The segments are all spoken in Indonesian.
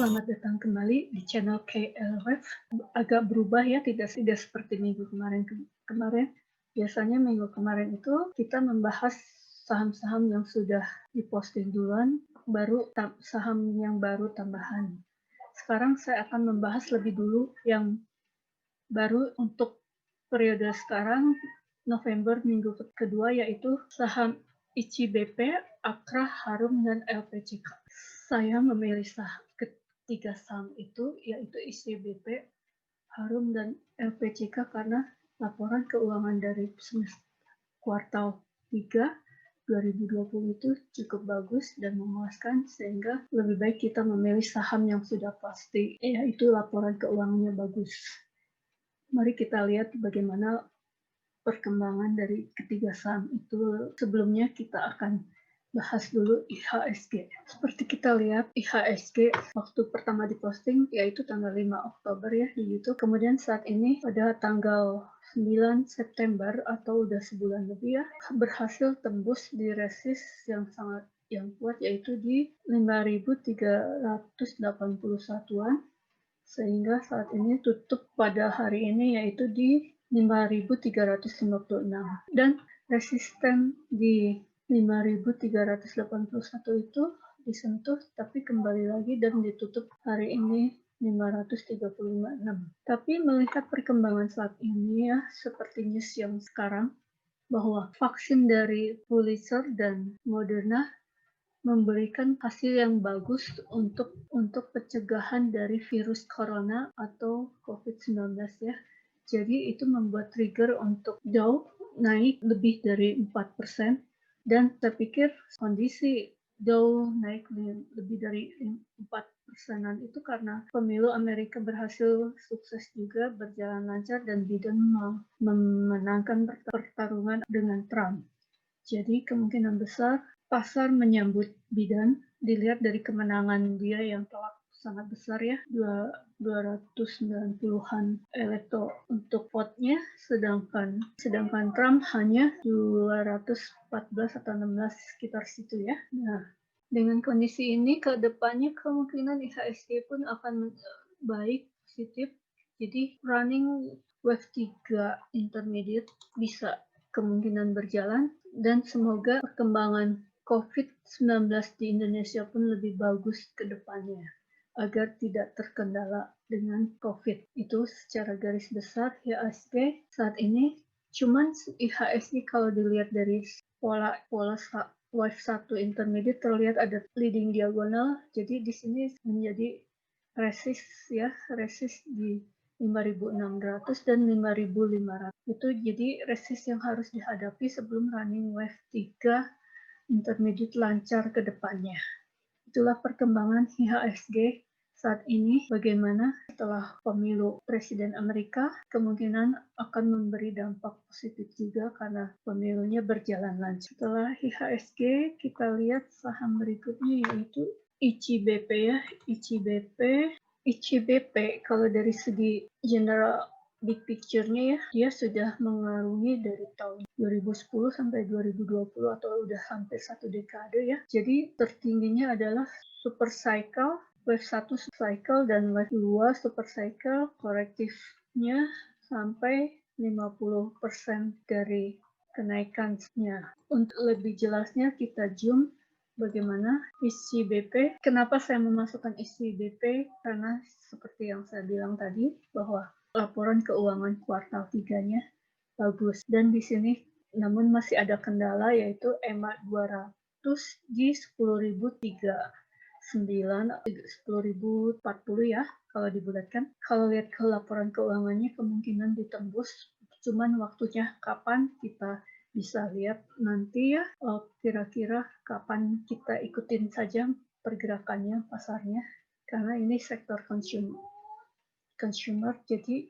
Selamat datang kembali di channel KLWF. Agak berubah ya, tidak seperti minggu kemarin. Biasanya minggu kemarin itu kita membahas saham-saham yang sudah diposting duluan, baru saham yang baru tambahan. Sekarang saya akan membahas lebih dulu yang baru untuk periode sekarang, November minggu kedua, yaitu saham ICBP, Akra, Harum, dan LPCK. Saya memilih ketiga saham itu, yaitu ICBP, Harum, dan LPCK karena laporan keuangan dari kuartal 3 2020 itu cukup bagus dan memuaskan, sehingga lebih baik kita memilih saham yang sudah pasti, yaitu laporan keuangannya bagus. Mari kita lihat bagaimana perkembangan dari ketiga saham itu. Sebelumnya kita akan bahas dulu IHSG. Seperti kita lihat, IHSG waktu pertama diposting yaitu tanggal 5 Oktober ya di YouTube. Kemudian saat ini pada tanggal 9 September atau udah sebulan lebih ya, berhasil tembus di resist yang kuat, yaitu di 5.381-an, sehingga saat ini tutup pada hari ini yaitu di 5.356, dan resisten di 5.381 itu disentuh tapi kembali lagi dan ditutup hari ini 535,6. Tapi melihat perkembangan saat ini ya, seperti news yang sekarang bahwa vaksin dari Pfizer dan Moderna memberikan hasil yang bagus untuk pencegahan dari virus corona atau COVID-19 ya. Jadi itu membuat trigger untuk Dow naik lebih dari 4%, dan saya pikir kondisi Dow naik lebih dari 4%-an itu karena pemilu Amerika berhasil sukses juga, berjalan lancar, dan Biden memenangkan pertarungan dengan Trump. Jadi kemungkinan besar pasar menyambut Biden dilihat dari kemenangan dia yang telak sangat besar ya, 290-an elektoral untuk vote-nya, sedangkan Trump hanya 214 atau 16 sekitar situ ya. Nah, dengan kondisi ini ke depannya kemungkinan IHSG pun akan baik, positif. Jadi running wave 3 intermediate bisa kemungkinan berjalan, dan semoga perkembangan COVID-19 di Indonesia pun lebih bagus ke depannya agar tidak terkendala dengan COVID. Itu secara garis besar IHSG saat ini. Cuman IHSG kalau dilihat dari pola wave 1 intermediate terlihat ada leading diagonal. Jadi di sini menjadi resist di 5.600 dan 5.500. Itu jadi resist yang harus dihadapi sebelum running wave 3 intermediate lancar ke depannya. Itulah perkembangan IHSG saat ini. Bagaimana setelah pemilu Presiden Amerika, kemungkinan akan memberi dampak positif juga karena pemilunya berjalan lancar. Setelah IHSG, kita lihat saham berikutnya yaitu ICBP ya. ICBP kalau dari segi general big picture-nya ya, dia sudah mengarungi dari tahun 2010 sampai 2020 atau udah hampir satu dekade ya. Jadi tertingginya adalah super cycle, wave 1 cycle, dan wave 2 super cycle, korektifnya sampai 50% dari kenaikannya. Untuk lebih jelasnya kita zoom bagaimana ICBP. Kenapa saya memasukkan ICBP? Karena seperti yang saya bilang tadi, bahwa laporan keuangan kuartal 3-nya bagus. Dan di sini namun masih ada kendala, yaitu EMA 200 di 10.039 ya kalau dibulatkan. Kalau lihat ke laporan keuangannya kemungkinan ditembus, cuman waktunya kapan kita bisa lihat nanti ya, kira-kira kapan kita ikutin saja pergerakannya pasarnya, karena ini sektor consumer jadi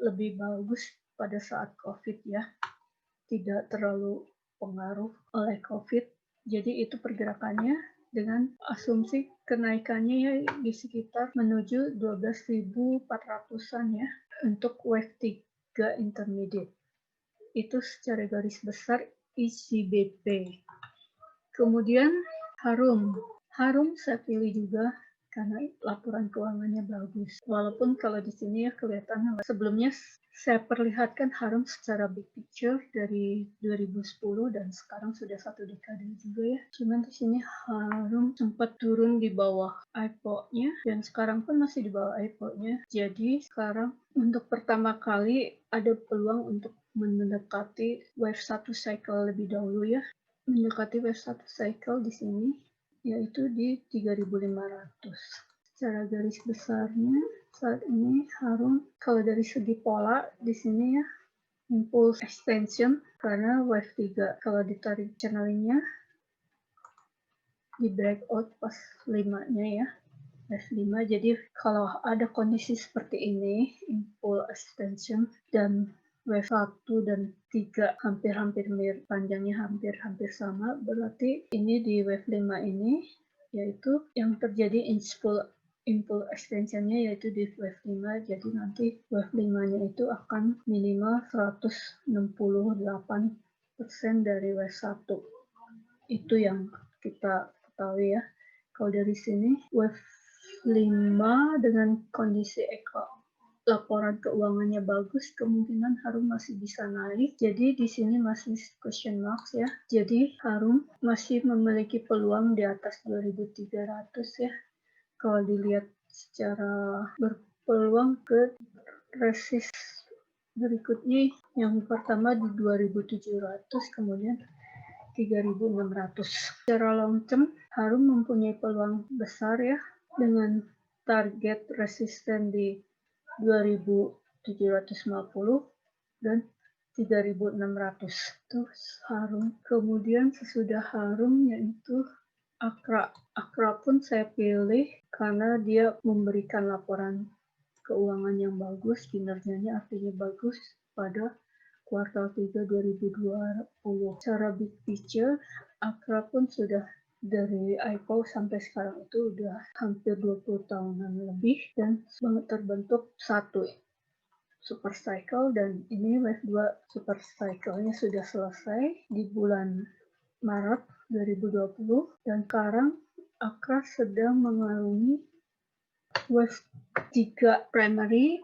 lebih bagus pada saat COVID ya, tidak terlalu pengaruh oleh COVID. Jadi itu pergerakannya dengan asumsi kenaikannya ya di sekitar menuju 12.400-an ya untuk wave 3 intermediate. Itu secara garis besar ICBP. Kemudian Harum saya pilih juga karena laporan keuangannya bagus. Walaupun kalau di sini ya kelihatan sebelumnya saya perlihatkan Harum secara big picture dari 2010 dan sekarang sudah 1 dekade juga ya. Cuman di sini Harum sempat turun di bawah IPO-nya dan sekarang pun masih di bawah IPO-nya. Jadi sekarang untuk pertama kali ada peluang untuk mendekati wave 1 cycle lebih dahulu ya. Mendekati wave 1 cycle di sini yaitu di 3.500. Secara garis besarnya saat ini Harum kalau dari segi pola di sini ya impulse extension karena wave 3 kalau ditarik channelingnya di breakout pas 5-nya ya wave 5. Jadi kalau ada kondisi seperti ini impulse extension dan wave 1 dan 3 hampir-hampir mirip, panjangnya hampir-hampir sama, berarti ini di wave 5 ini yaitu yang terjadi impulse extensionnya yaitu di wave 5, jadi nanti wave 5-nya itu akan minimal 168% dari wave 1. Itu yang kita ketahui ya. Kalau dari sini wave 5 dengan kondisi laporan keuangannya bagus, kemungkinan Harum masih bisa naik. Jadi di sini masih question marks ya. Jadi Harum masih memiliki peluang di atas 2.300 ya. Kalau dilihat secara berpeluang ke resist berikutnya yang pertama di 2.700 kemudian 3.600. Secara long term Harum mempunyai peluang besar ya dengan target resisten di 2.750 dan 3.600. Terus Harum. Kemudian sesudah Harum yaitu Akra. Akra pun saya pilih karena dia memberikan laporan keuangan yang bagus, kinerjanya artinya bagus pada kuartal 3 2020. Secara big picture, Akra pun sudah dari IPO sampai sekarang itu udah hampir 20 tahunan lebih dan terbentuk satu super cycle dan ini wave 2 super cycle-nya sudah selesai di bulan Maret 2020 dan sekarang Akra sedang mengalami wave 3 primary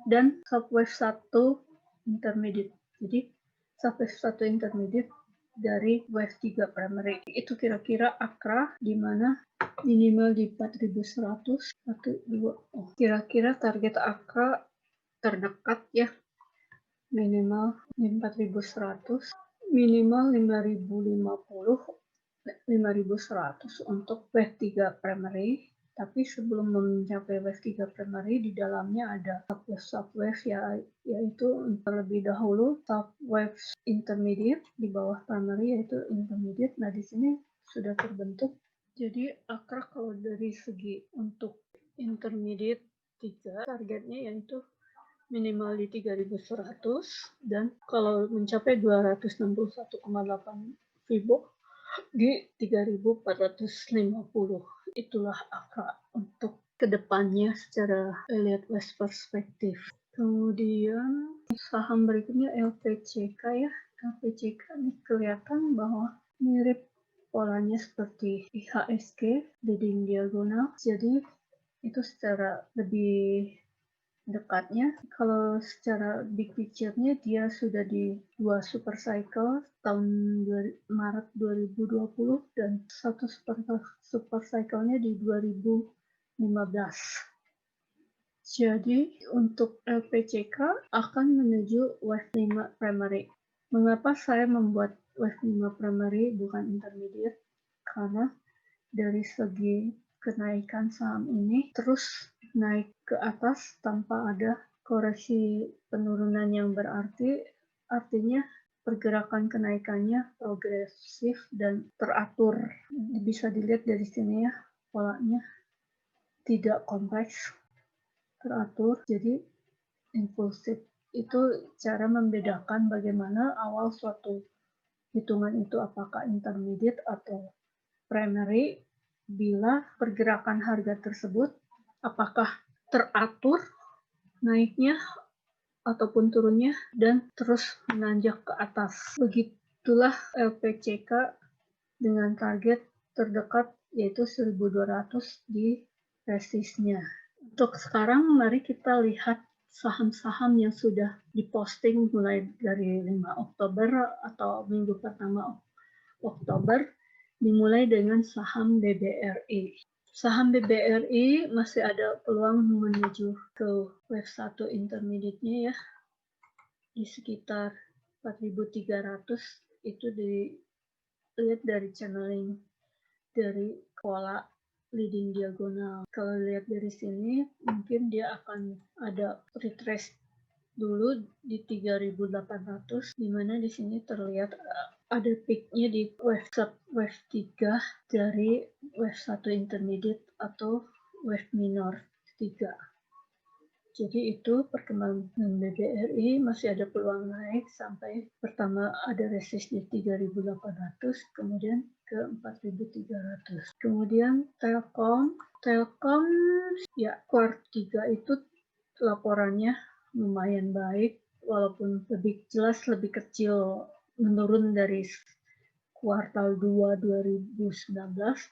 dan subwave 1 intermediate. Jadi subwave 1 intermediate dari wave 3 primary. Itu kira-kira Akra di mana minimal di 4.100, kira-kira target Akra terdekat ya. Minimal 4.100, minimal 5.050, 5.100 untuk wave 3 primary. Tapi sebelum mencapai wave 3 primary, di dalamnya ada subwave yaitu terlebih dahulu subwave intermediate di bawah primary yaitu intermediate. Nah di sini sudah terbentuk. Jadi Akra kalau dari segi untuk intermediate 3 targetnya yaitu minimal di 3.100 dan kalau mencapai 261,8 Fibo di 3.450. Itulah Akra untuk kedepannya secara Elliott West perspektif. Kemudian saham berikutnya LPCK ya. LPCK ini kelihatan bahwa mirip polanya seperti IHSG, leading diagonal. Jadi itu secara lebih dekatnya. Kalau secara big picture-nya dia sudah di 2 super cycle tahun Maret 2020 dan 1 super cycle-nya di 2015. Jadi untuk LPCK akan menuju wave 5 primary. Mengapa saya membuat wave 5 primary bukan intermediate? Karena dari segi kenaikan saham ini terus naik ke atas tanpa ada koreksi penurunan yang berarti, artinya pergerakan kenaikannya progresif dan teratur. Bisa dilihat dari sini ya, polanya tidak kompleks, teratur, jadi impulsif. Itu cara membedakan bagaimana awal suatu hitungan itu apakah intermediate atau primary bila pergerakan harga tersebut apakah teratur naiknya ataupun turunnya dan terus menanjak ke atas. Begitulah LPCK dengan target terdekat yaitu 1.200 di resistnya. Untuk sekarang mari kita lihat saham-saham yang sudah diposting mulai dari 5 Oktober atau minggu pertama Oktober, dimulai dengan saham BBRI. Saham BBRI masih ada peluang menuju ke wave 1 intermediate-nya ya, di sekitar 4.300 itu dilihat dari channeling dari pola leading diagonal. Kalau lihat dari sini mungkin dia akan ada retrace dulu di 3.800, di mana di sini terlihat ada peaknya di wave 3 dari wave 1 intermediate atau wave minor 3. Jadi itu perkembangan BBRI masih ada peluang naik sampai pertama ada resist di 3.800, kemudian ke 4.300. Kemudian Telkom ya kuartal 3 itu laporannya lumayan baik, walaupun lebih jelas lebih kecil menurun dari kuartal 2 2019,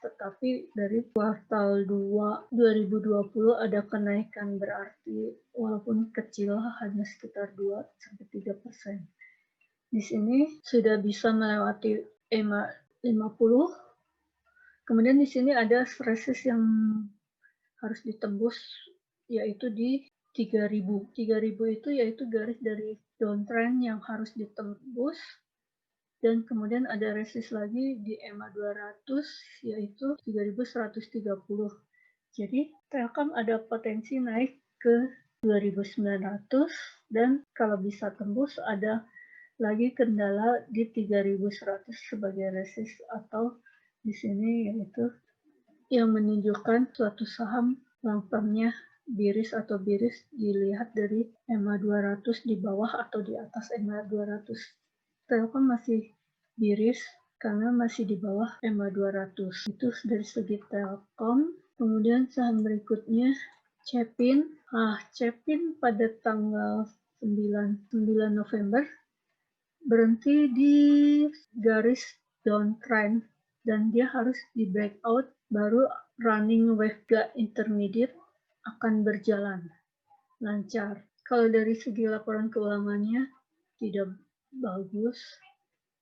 tetapi dari kuartal 2 2020 ada kenaikan berarti walaupun kecil hanya sekitar 2-3%. Di sini sudah bisa melewati EMA 50. Kemudian di sini ada resist yang harus ditembus yaitu di 3.000. 3.000 itu yaitu garis dari downtrend yang harus ditembus. Dan kemudian ada resist lagi di EMA 200 yaitu 3.130. Jadi Telkom ada potensi naik ke 2.900 dan kalau bisa tembus ada lagi kendala di 3.100 sebagai resist atau di sini yaitu yang menunjukkan suatu saham long term-nya biris atau biris dilihat dari EMA 200 di bawah atau di atas EMA 200. Telkom masih biris karena masih di bawah EMA 200. Itu dari segi Telkom. Kemudian saham berikutnya Cepin. Cepin pada tanggal 9 November berhenti di garis downtrend dan dia harus di breakout baru running wave intermediate akan berjalan lancar. Kalau dari segi laporan keuangannya tidak bagus,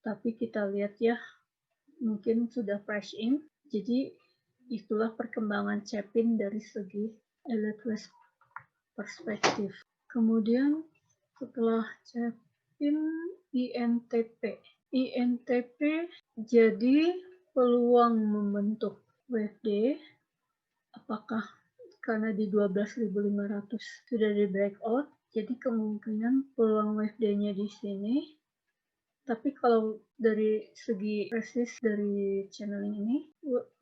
tapi kita lihat ya mungkin sudah fresh in. Jadi itulah perkembangan Cepin dari segi elite west perspektif. Kemudian setelah Cepin INTP jadi peluang membentuk WD apakah karena di 12.500 sudah di breakout, jadi kemungkinan peluang WD-nya di sini. Tapi kalau dari segi resist dari channeling ini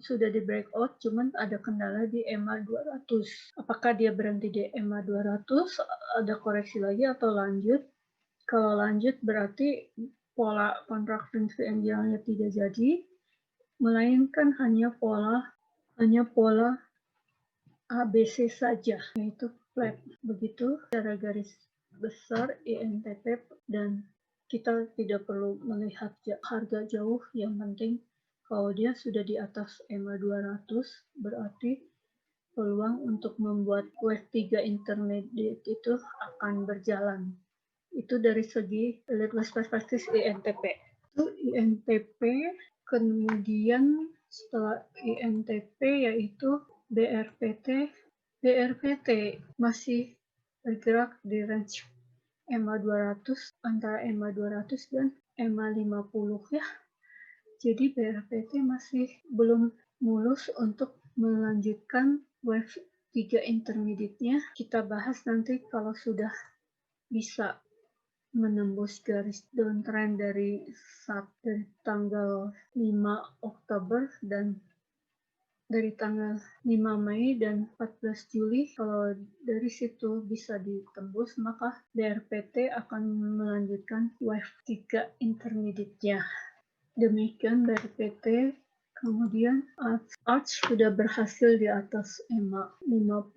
sudah di breakout, cuman ada kendala di EMA 200. Apakah dia berhenti di EMA 200, ada koreksi lagi atau lanjut? Kalau lanjut berarti pola kontrak prinsip angelnya tidak jadi, melainkan hanya pola ABC saja, yaitu flat. Begitu cara garis besar INTP dan kita tidak perlu melihat harga jauh, yang penting kalau dia sudah di atas EMA 200 berarti peluang untuk membuat wave 3 intermediate itu akan berjalan. Itu dari segi elite west perspektif INTP. Itu INTP, kemudian setelah INTP yaitu BRPT. BRPT masih bergerak di range EMA 200, antara EMA 200 dan EMA 50 ya. Jadi BRPT masih belum mulus untuk melanjutkan wave 3 intermediate-nya. Kita bahas nanti kalau sudah bisa menembus garis downtrend dari tanggal 5 Oktober dan dari tanggal 5 Mei dan 14 Juli. Kalau dari situ bisa ditembus, maka BRPT akan melanjutkan wave 3 intermediate-nya. Demikian BRPT. Kemudian Arch sudah berhasil di atas EMA 50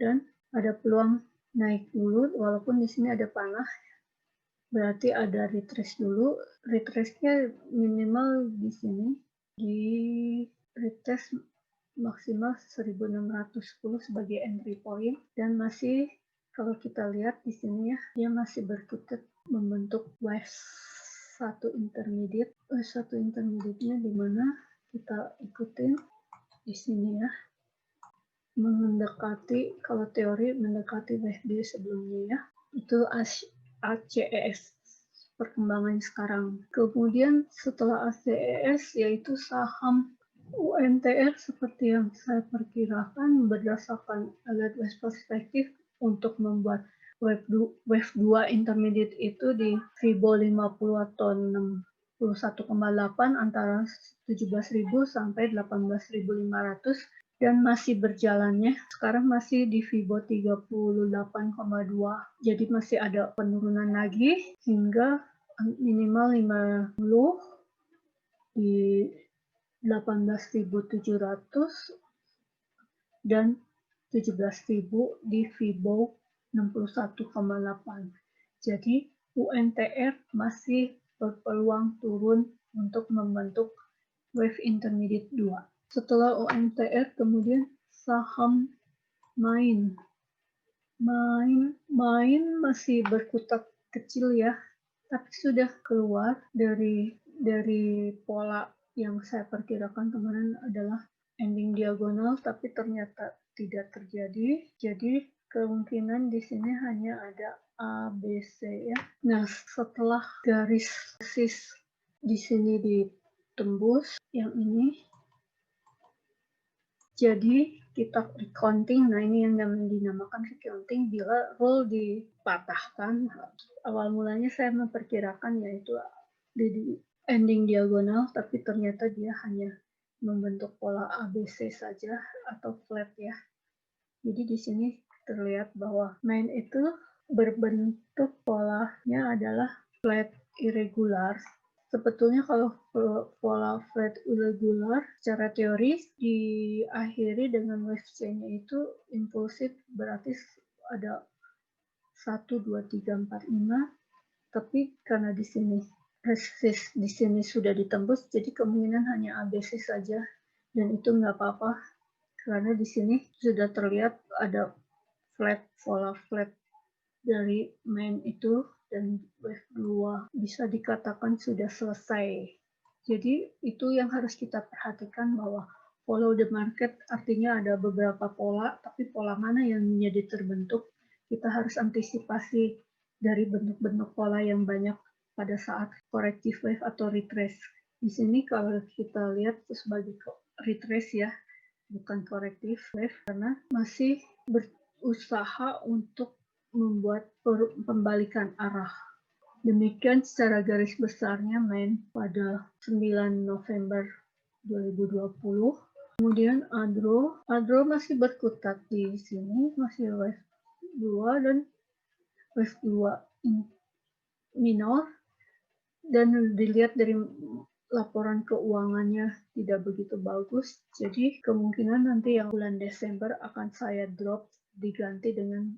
dan ada peluang naik dulu, walaupun di sini ada panah. Berarti ada retrace dulu. Retrace-nya minimal di sini, di retest maksimal 1610 sebagai entry point, dan masih kalau kita lihat di sini ya, dia masih berkutat membentuk wave 1 intermediate. Wave 1 intermediate-nya di mana kita ikutin di sini ya, mendekati, kalau teori mendekati wave B sebelumnya ya, itu ACES perkembangan sekarang. Kemudian setelah ACES yaitu saham UNTR seperti yang saya perkirakan berdasarkan alert wave perspektif untuk membuat wave 2 intermediate itu di Fibo 50 atau 61,8 antara 17.000 sampai 18.500, dan masih berjalannya. Sekarang masih di Fibo 38,2. Jadi masih ada penurunan lagi hingga minimal 50 di 18.700 dan 17.000 di Fibo 61,8. Jadi UNTR masih berpeluang turun untuk membentuk wave intermediate 2. Setelah UNTR kemudian saham main masih berkutat kecil ya, tapi sudah keluar dari pola yang saya perkirakan kemarin adalah ending diagonal, tapi ternyata tidak terjadi. Jadi kemungkinan di sini hanya ada A, B, C ya. Nah, setelah garis di sini ditembus yang ini, jadi kita recounting. Nah, ini yang dinamakan recounting bila roll dipatahkan. Awal mulanya saya memperkirakan yaitu di ending diagonal, tapi ternyata dia hanya membentuk pola ABC saja atau flat ya. Jadi di sini terlihat bahwa main itu berbentuk polanya adalah flat irregular. Sebetulnya kalau pola flat irregular secara teori diakhiri dengan wave C-nya itu impulsif, berarti ada 1, 2, 3, 4, 5, tapi karena di sini resist di sini sudah ditembus, jadi kemungkinan hanya ABC saja, dan itu nggak apa-apa karena di sini sudah terlihat ada pola flat dari main itu, dan wave 2 bisa dikatakan sudah selesai. Jadi itu yang harus kita perhatikan, bahwa follow the market artinya ada beberapa pola, tapi pola mana yang menjadi terbentuk, kita harus antisipasi dari bentuk-bentuk pola yang banyak pada saat corrective wave atau retrace. Di sini kalau kita lihat sebagai retrace ya, bukan corrective wave, karena masih berusaha untuk membuat pembalikan arah. Demikian secara garis besarnya main pada 9 November 2020. Kemudian Adro masih berkutat di sini, masih wave 2 dan wave 2 minor, dan dilihat dari laporan keuangannya tidak begitu bagus, jadi kemungkinan nanti yang bulan Desember akan saya drop diganti dengan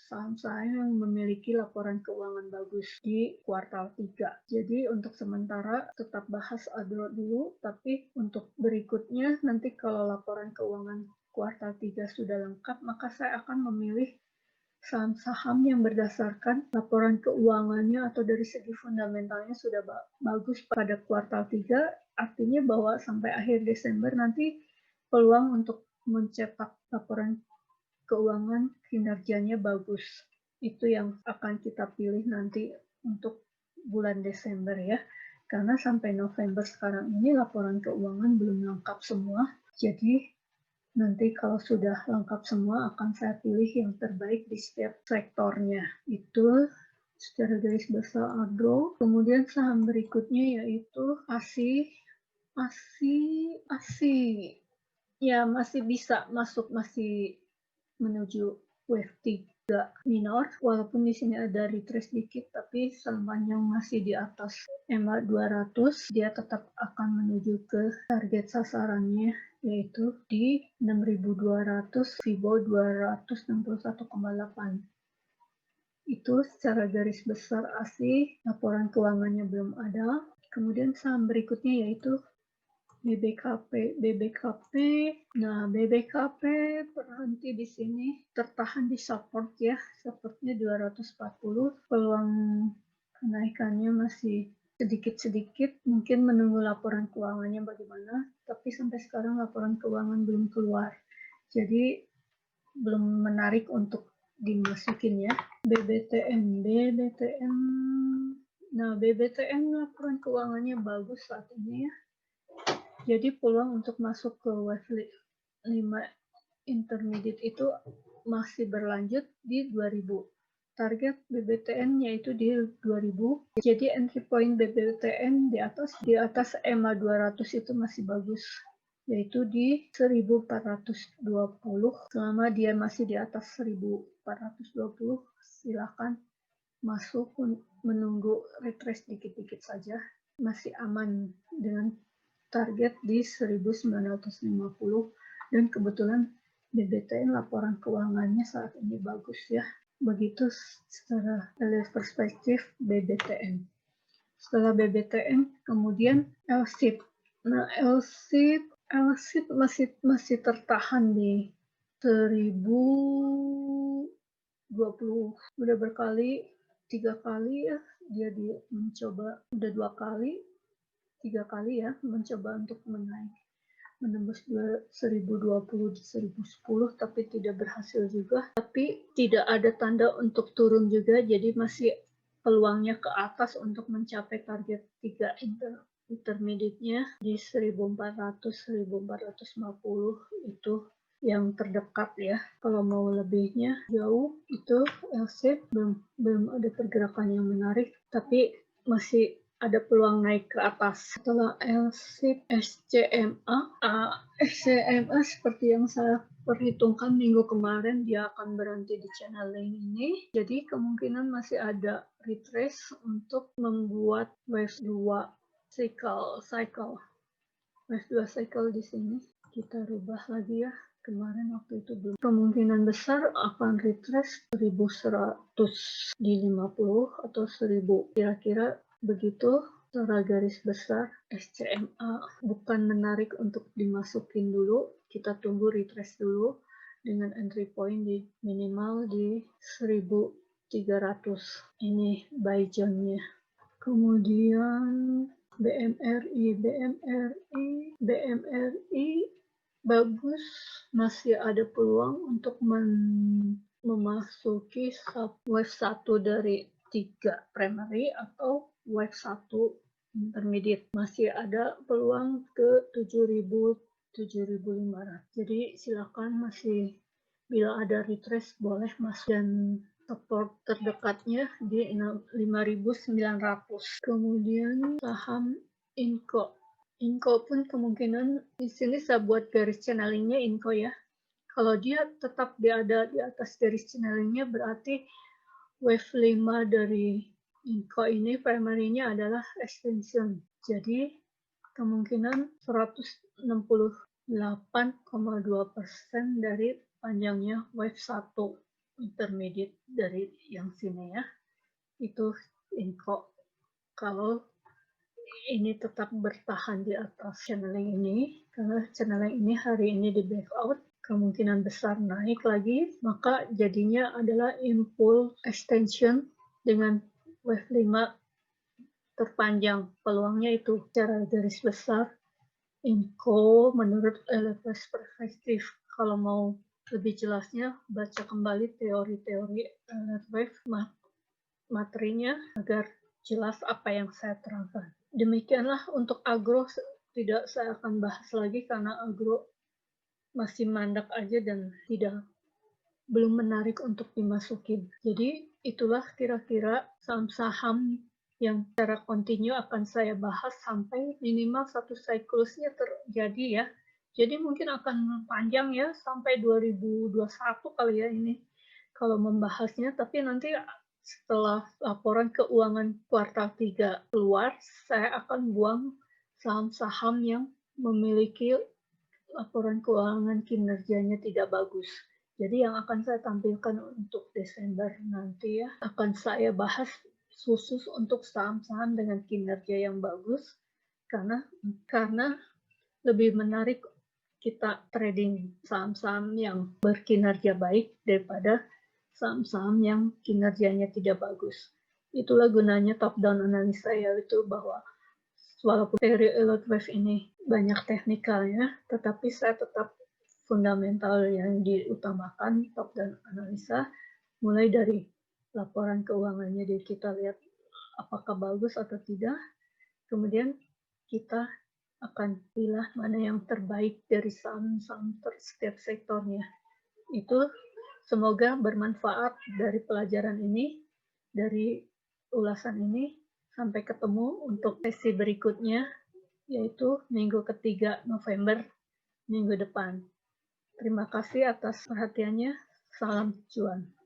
saham-saham yang memiliki laporan keuangan bagus di kuartal 3. Jadi untuk sementara tetap bahas Adro dulu, tapi untuk berikutnya nanti kalau laporan keuangan kuartal 3 sudah lengkap, maka saya akan memilih saham-saham yang berdasarkan laporan keuangannya atau dari segi fundamentalnya sudah bagus pada kuartal 3, artinya bahwa sampai akhir Desember nanti peluang untuk mencetak laporan keuangan kinerjanya bagus. Itu yang akan kita pilih nanti untuk bulan Desember ya. Karena sampai November sekarang ini laporan keuangan belum lengkap semua. Jadi nanti kalau sudah lengkap semua akan saya pilih yang terbaik di setiap sektornya. Itu secara garis besar Agro. Kemudian saham berikutnya yaitu ASI. Ya masih bisa masuk, masih menuju wave 3 minor, walaupun di sini ada retrace dikit, tapi sepanjang masih di atas EMA 200, dia tetap akan menuju ke target sasarannya, yaitu di 6.200, Fibo 261,8. Itu secara garis besar ASI, laporan keuangannya belum ada. Kemudian saham berikutnya yaitu BBKP. Nah, BBKP berhenti di sini, tertahan di support ya, supportnya 240, peluang kenaikannya masih sedikit-sedikit, mungkin menunggu laporan keuangannya bagaimana, tapi sampai sekarang laporan keuangan belum keluar. Jadi belum menarik untuk dimasukin ya. BBTN. Nah, BBTN laporan keuangannya bagus saat ini ya. Jadi peluang untuk masuk ke wave 5 intermediate itu masih berlanjut di 2000. Target BBTN yaitu di 2000. Jadi entry point BBTN di atas EMA 200 itu masih bagus, yaitu di 1420. Selama dia masih di atas 1420, silakan masuk, menunggu retrace dikit-dikit saja. Masih aman dengan target di 1950, dan kebetulan BBTN laporan keuangannya saat ini bagus ya. Begitu secara perspektif BBTN. Setelah BBTN kemudian LSIP. Nah, LSIP masih tertahan di 1020. Udah berkali 3 kali ya dia mencoba, udah 2 kali 3 kali ya mencoba untuk menembus 1020 di 1010, tapi tidak berhasil juga. Tapi tidak ada tanda untuk turun juga, jadi masih peluangnya ke atas untuk mencapai target 3 intermediate-nya di 1400-1450 itu yang terdekat ya. Kalau mau lebihnya jauh itu LSIP belum ada pergerakan yang menarik, tapi masih ada peluang naik ke atas. Setelah LSIP, SCMA seperti yang saya perhitungkan minggu kemarin, dia akan berhenti di channeling ini. Jadi kemungkinan masih ada retrace untuk membuat wave 2 cycle. Wave 2 cycle di sini. Kita rubah lagi ya. Kemarin waktu itu belum. Kemungkinan besar akan retrace 1100 di 50 atau 1000. Kira-kira begitu secara garis besar. SCMA bukan menarik untuk dimasukin dulu. Kita tunggu retrace dulu dengan entry point di minimal di 1300. Ini buy zone-nya. Kemudian BMRI bagus, masih ada peluang untuk memasuki wave 1 dari 3 primary atau wave 1 intermediate. Masih ada peluang ke 7.500. Jadi silakan, masih bila ada retrace boleh masuk, dan support terdekatnya di 5.900. Kemudian saham Inco. Inco pun kemungkinan di sini saya buat garis channelingnya Inco ya. Kalau dia tetap berada di atas garis channelingnya, berarti wave 5 dari Inco ini primary-nya adalah extension. Jadi kemungkinan 168,2% dari panjangnya wave 1 intermediate dari yang sini ya. Itu Inco. Kalau ini tetap bertahan di atas channeling ini, karena channeling ini hari ini di breakout, kemungkinan besar naik lagi, maka jadinya adalah impulse extension dengan wave 5 terpanjang. Peluangnya itu secara garis besar Inco menurut LFS perspektif. Kalau mau lebih jelasnya, baca kembali teori-teori wave materinya agar jelas apa yang saya terangkan. Demikianlah untuk agro, tidak saya akan bahas lagi karena agro masih mandak aja dan belum menarik untuk dimasukin. Jadi itulah kira-kira saham-saham yang secara kontinu akan saya bahas sampai minimal satu siklusnya terjadi ya. Jadi mungkin akan panjang ya sampai 2021 kali ya ini kalau membahasnya, tapi nanti setelah laporan keuangan kuartal 3 keluar, saya akan buang saham-saham yang memiliki laporan keuangan kinerjanya tidak bagus. Jadi yang akan saya tampilkan untuk Desember nanti ya, akan saya bahas khusus untuk saham-saham dengan kinerja yang bagus, karena lebih menarik kita trading saham-saham yang berkinerja baik daripada saham-saham yang kinerjanya tidak bagus. Itulah gunanya top-down analisa, yaitu bahwa walaupun teori Elliott Wave ini banyak teknikalnya, tetapi saya tetap fundamental yang diutamakan top-down analisa, mulai dari laporan keuangannya, jadi kita lihat apakah bagus atau tidak, kemudian kita akan pilih mana yang terbaik dari saham-saham setiap sektornya. Itu semoga bermanfaat dari pelajaran ini, dari ulasan ini. Sampai ketemu untuk sesi berikutnya, yaitu minggu ketiga November, minggu depan. Terima kasih atas perhatiannya. Salam cuan.